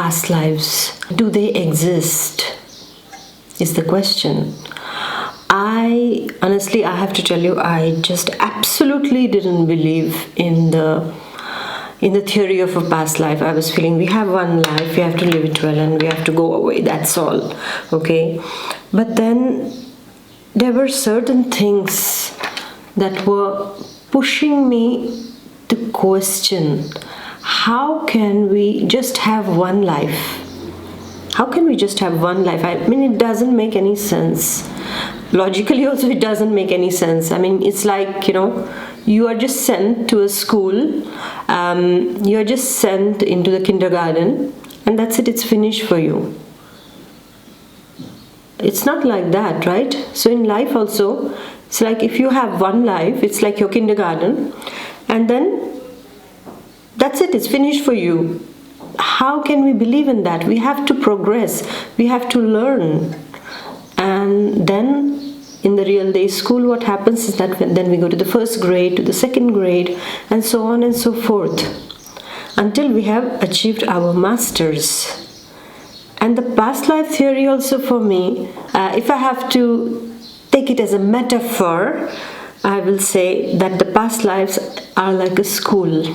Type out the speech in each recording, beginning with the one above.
past lives? Do they exist? Is the question. I have to tell you, I just absolutely didn't believe in the theory of a past life. I was feeling we have one life, we have to live it well, and we have to go away, that's all. Okay, but then there were certain things that were pushing me to question, how can we just have one life? How can we just have one life? I mean, it doesn't make any sense. Logically also, it doesn't make any sense. I mean, it's like, you are just sent to a school, you are just sent into the kindergarten, and that's it, it's finished for you. It's not like that, right? So in life also, it's like if you have one life, it's like your kindergarten, and then that's it, it's finished for you. How can we believe in that? We have to progress, we have to learn. And then in the real day school, what happens is that then we go to the first grade, to the second grade, and so on and so forth, until we have achieved our masters. And the past life theory also, for me, if I have to take it as a metaphor, I will say that the past lives are like a school,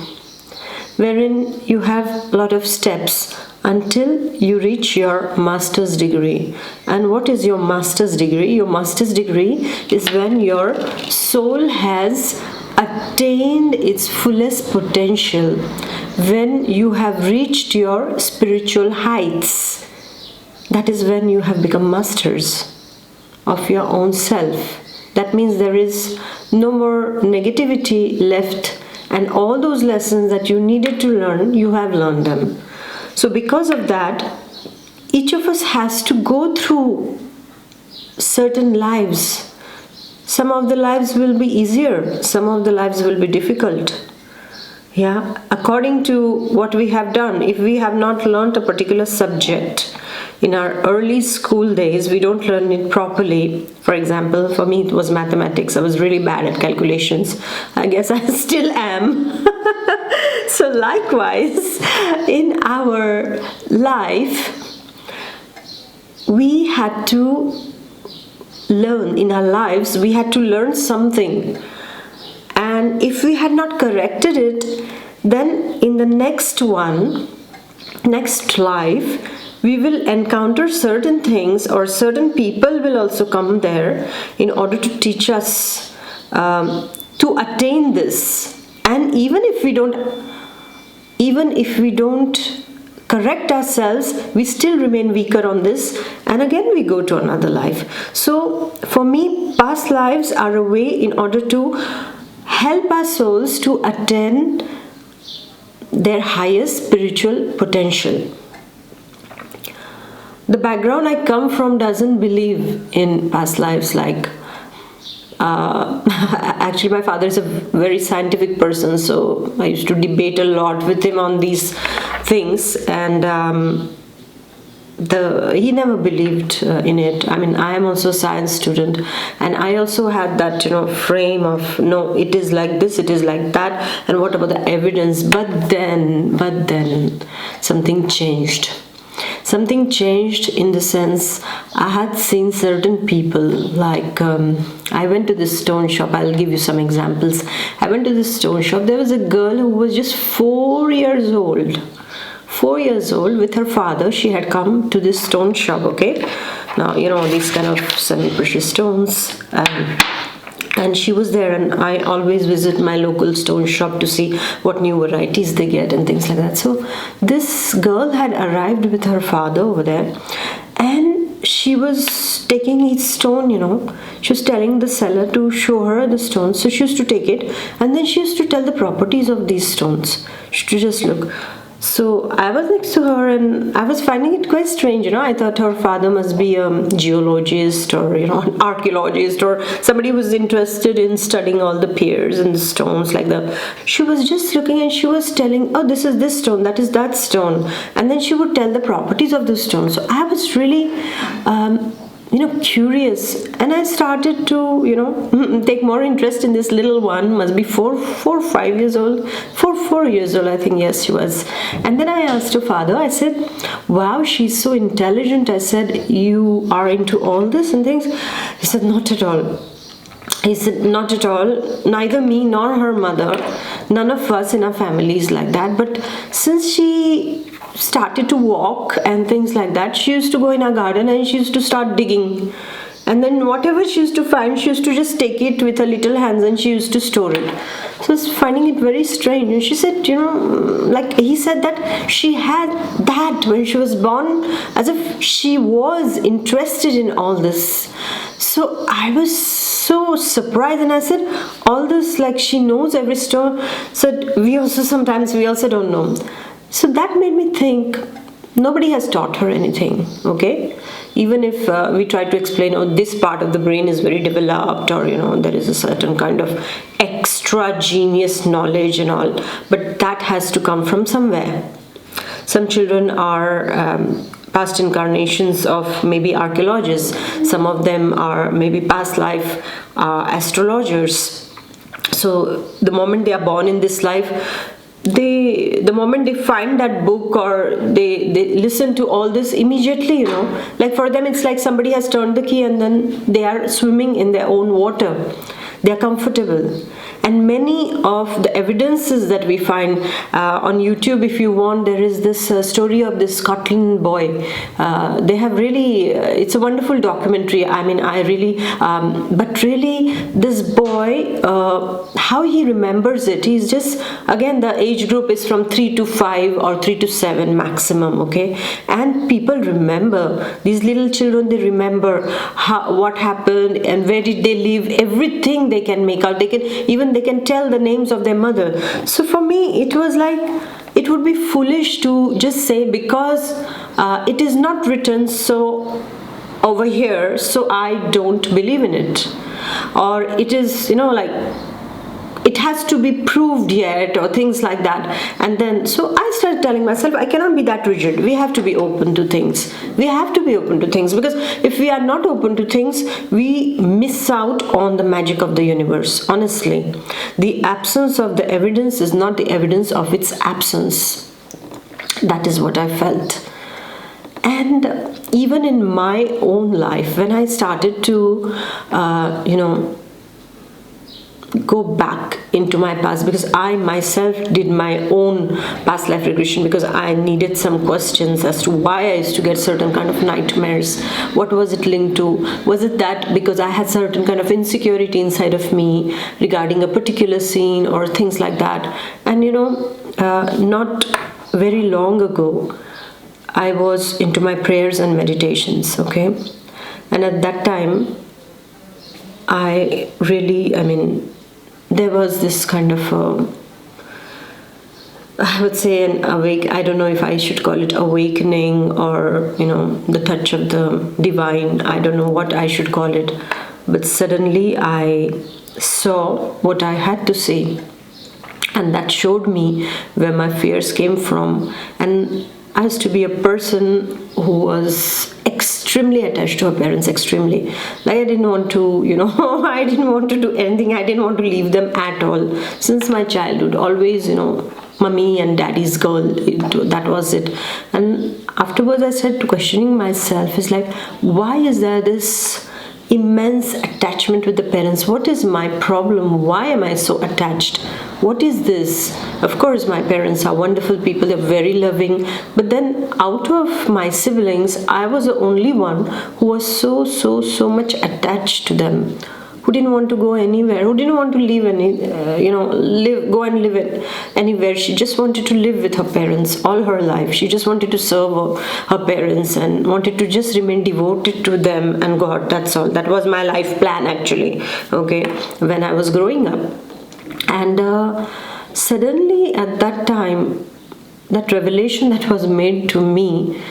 wherein you have a lot of steps until you reach your master's degree. And what is your master's degree? Your master's degree is when your soul has attained its fullest potential, when you have reached your spiritual heights. That is when you have become masters of your own self. That means there is no more negativity left, and all those lessons that you needed to learn, you have learned them. So because of that, each of us has to go through certain lives. Some of the lives will be easier, some of the lives will be difficult. Yeah, according to what we have done. If we have not learned a particular subject in our early school days, we don't learn it properly. For example, for me it was mathematics. I was really bad at calculations. I guess I still am. So likewise, in our life, we had to learn, in our lives, we had to learn something. And if we had not corrected it, then in the next life, we will encounter certain things, or certain people will also come there in order to teach us to attain this. And even if we don't correct ourselves, we still remain weaker on this, and again we go to another life. So for me, past lives are a way in order to help our souls to attain their highest spiritual potential. The background I come from doesn't believe in past lives. Like actually my father is a very scientific person, so I used to debate a lot with him on these things, and he never believed in it. I mean, I am also a science student, and I also had that frame of, no, it is like this, it is like that, and what about the evidence? But then something changed. Something changed in the sense, I had seen certain people, like I went to this stone shop. I'll give you some examples. I went to this stone shop. There was a girl who was just 4 years old. 4 years old, with her father. She had come to this stone shop, okay? Now, these kind of semi-precious stones. And she was there, and I always visit my local stone shop to see what new varieties they get and things like that. So this girl had arrived with her father over there, and she was taking each stone, she was telling the seller to show her the stones. So she used to take it, and then she used to tell the properties of these stones. She used to just look. So I was next to her, and I was finding it quite strange, I thought her father must be a geologist or, an archaeologist, or somebody who was interested in studying all the piers and the stones like that. She was just looking, and she was telling, oh, this is this stone, that is that stone. And then she would tell the properties of the stone. So I was really curious, and I started to take more interest in this little one. Must be 4 years old, 4 years old, I think. Yes, she was. And then I asked her father, I said, wow, she's so intelligent. I said, you are into all this and things? He said, not at all. He said, not at all. Neither me nor her mother, none of us in our family is like that. But since she started to walk and things like that, she used to go in our garden and she used to start digging. And then whatever she used to find, she used to just take it with her little hands and she used to store it. So I was finding it very strange. And she said, like he said that she had that when she was born, as if she was interested in all this. So I was so surprised, and I said, all this, like she knows every story. So we also don't know. So that made me think, nobody has taught her anything, okay? Even if we try to explain, this part of the brain is very developed, or there is a certain kind of extra genius knowledge and all, but that has to come from somewhere. Some children are past incarnations of maybe archaeologists. Some of them are maybe past life astrologers. So the moment they are born in this life, the moment they find that book or they listen to all this immediately, like for them it's like somebody has turned the key and then they are swimming in their own water. They are comfortable. And many of the evidences that we find on YouTube, if you want, there is this story of this Scotland boy. They have really, it's a wonderful documentary. I mean, but really this boy, how he remembers it, he's just, again, the age group is from 3 to 5 or 3 to 7 maximum, okay? And people remember, these little children, they remember what happened and where did they live, everything they can make out. They can tell the names of their mother. So for me, it was like, it would be foolish to just say, because it is not written so over here, so I don't believe in it. Or it is, like, it has to be proved yet, or things like that. And then, so I started telling myself, I cannot be that rigid. We have to be open to things. We have to be open to things, because if we are not open to things, we miss out on the magic of the universe. Honestly, the absence of the evidence is not the evidence of its absence. That is what I felt. And even in my own life, when I started to, go back into my past, because I myself did my own past life regression, because I needed some questions as to why I used to get certain kind of nightmares. What was it linked to? Was it that because I had certain kind of insecurity inside of me regarding a particular scene or things like that? And not very long ago, I was into my prayers and meditations, okay? And at that time, I really, there was this kind of, I would say I don't know if I should call it awakening or, the touch of the divine. I don't know what I should call it. But suddenly I saw what I had to see. And that showed me where my fears came from. And I used to be a person who was extremely attached to her parents, extremely. Like I didn't want to, I didn't want to do anything. I didn't want to leave them at all. Since my childhood, always, mommy and daddy's girl, that was it. And afterwards I started questioning myself. It's like, why is there this immense attachment with the parents? What is my problem? Why am I so attached? What is this? Of course, my parents are wonderful people, they're very loving, but then out of my siblings, I was the only one who was so much attached to them, who didn't want to go anywhere, who didn't want to leave go and live anywhere. She just wanted to live with her parents all her life. She just wanted to serve her parents and wanted to just remain devoted to them and God. That's all. That was my life plan, actually, okay, when I was growing up. And suddenly at that time, that revelation that was made to me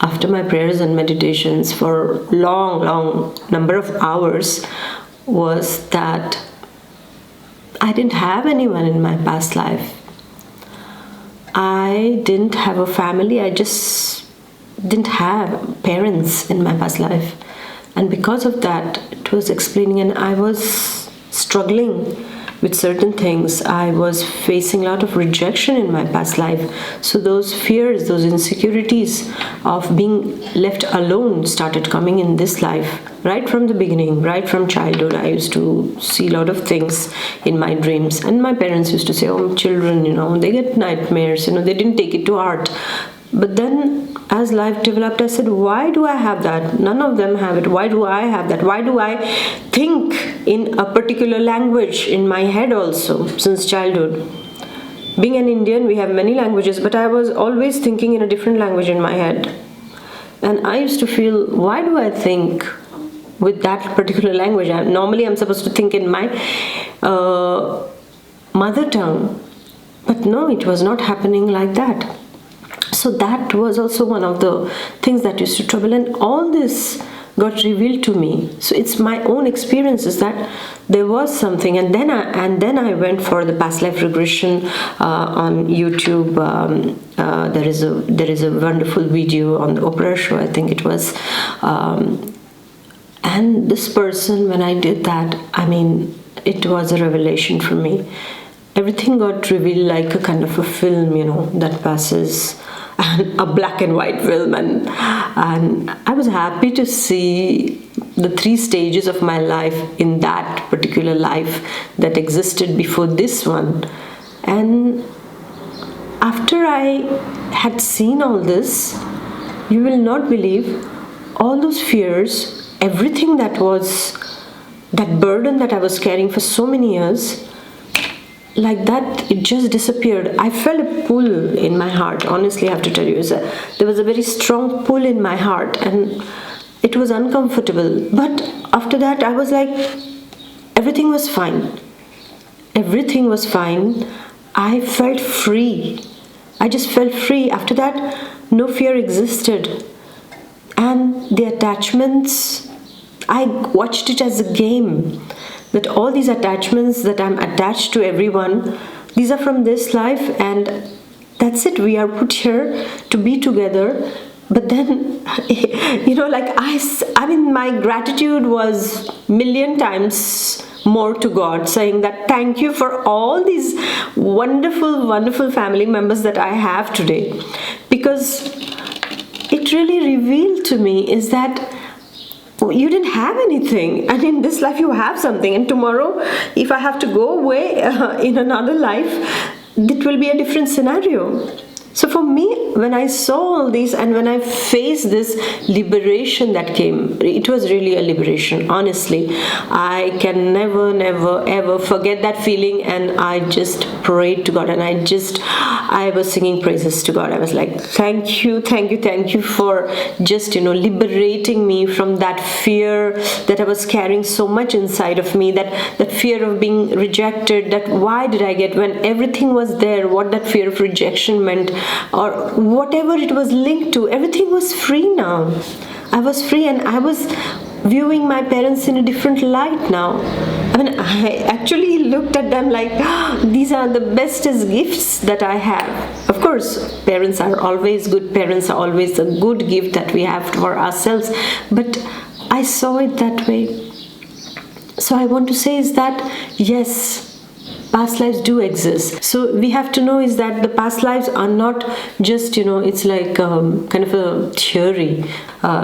after my prayers and meditations for long number of hours was that I didn't have anyone in my past life. I didn't have a family. I just didn't have parents in my past life. And because of that, it was explaining, and I was struggling with certain things. I was facing a lot of rejection in my past life. So those fears, those insecurities of being left alone started coming in this life. Right from the beginning, right from childhood, I used to see a lot of things in my dreams. And my parents used to say, oh, children, they get nightmares, they didn't take it to heart. But then as life developed, I said, why do I have that? None of them have it. Why do I have that? Why do I think in a particular language in my head also since childhood? Being an Indian, we have many languages, but I was always thinking in a different language in my head. And I used to feel, why do I think with that particular language? Normally I'm supposed to think in my mother tongue. But no, it was not happening like that. So that was also one of the things that used to trouble, and all this got revealed to me. So it's my own experiences that there was something, and then I went for the past life regression on YouTube. There is a wonderful video on the Oprah show, I think it was, and this person, when I did that, it was a revelation for me. Everything got revealed like a kind of a film, that passes. And a black and white film, and I was happy to see the 3 stages of my life in that particular life that existed before this one. And after I had seen all this, you will not believe, all those fears, everything that was that burden that I was carrying for so many years, like that, it just disappeared. I felt a pull in my heart, honestly I have to tell you. There was a very strong pull in my heart, and it was uncomfortable. But after that, I was like, everything was fine. Everything was fine. I felt free. I just felt free. After that, no fear existed. And the attachments, I watched it as a game. That all these attachments that I'm attached to everyone, these are from this life, and that's it. We are put here to be together. But then, my gratitude was million times more to God, saying that thank you for all these wonderful, wonderful family members that I have today. Because it really revealed to me is that you didn't have anything, and in this life you have something, and tomorrow if I have to go away in another life, it will be a different scenario. So for me, when I saw all these and when I faced this liberation that came, it was really a liberation, honestly. I can never, ever forget that feeling, and I just prayed to God, and I was singing praises to God. I was like, thank you for just, liberating me from that fear that I was carrying so much inside of me, that fear of being rejected, that why did I get, when everything was there, what that fear of rejection meant, or whatever it was linked to, everything was free now. I was free, and I was viewing my parents in a different light now. I actually looked at them like, these are the bestest gifts that I have. Of course, parents are always good. Parents are always a good gift that we have for ourselves. But I saw it that way. So I want to say is that, yes, past lives do exist. So we have to know is that the past lives are not just, it's like kind of a theory.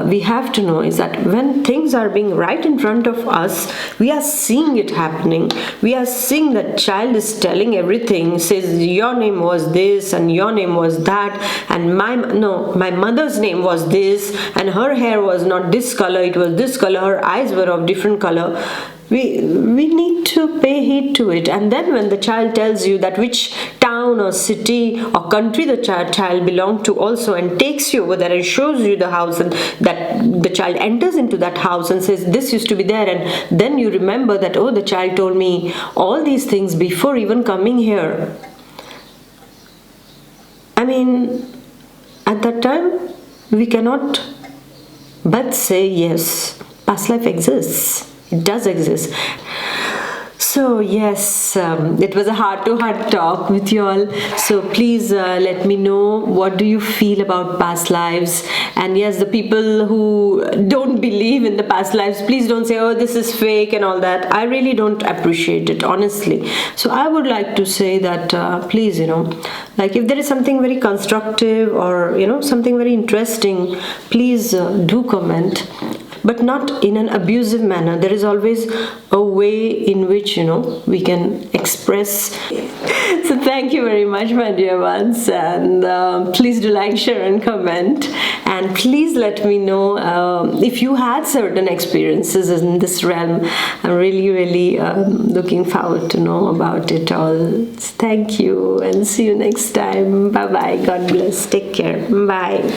We have to know is that when things are being right in front of us, we are seeing it happening. We are seeing that child is telling everything, says your name was this and your name was that, and my mother's name was this, and her hair was not this color, it was this color, her eyes were of different color. We need to pay heed to it. And then when the child tells you that which town or city or country the child belongs to also, and takes you over there and shows you the house, and that the child enters into that house and says this used to be there, and then you remember that, oh, the child told me all these things before even coming here. At that time we cannot but say yes, past life exists. It does exist. So yes, it was a heart-to-heart talk with you all. So please let me know, what do you feel about past lives? And yes, the people who don't believe in the past lives, please don't say, oh, this is fake and all that. I really don't appreciate it, honestly. So I would like to say that please, like if there is something very constructive or something very interesting, please do comment, but not in an abusive manner. There is always a way in which we can express. So thank you very much, my dear ones, and please do like, share and comment, and please let me know if you had certain experiences in this realm. I'm really looking forward to know about it all. Thank you, and see you next time. Bye bye. God bless. Take care. Bye.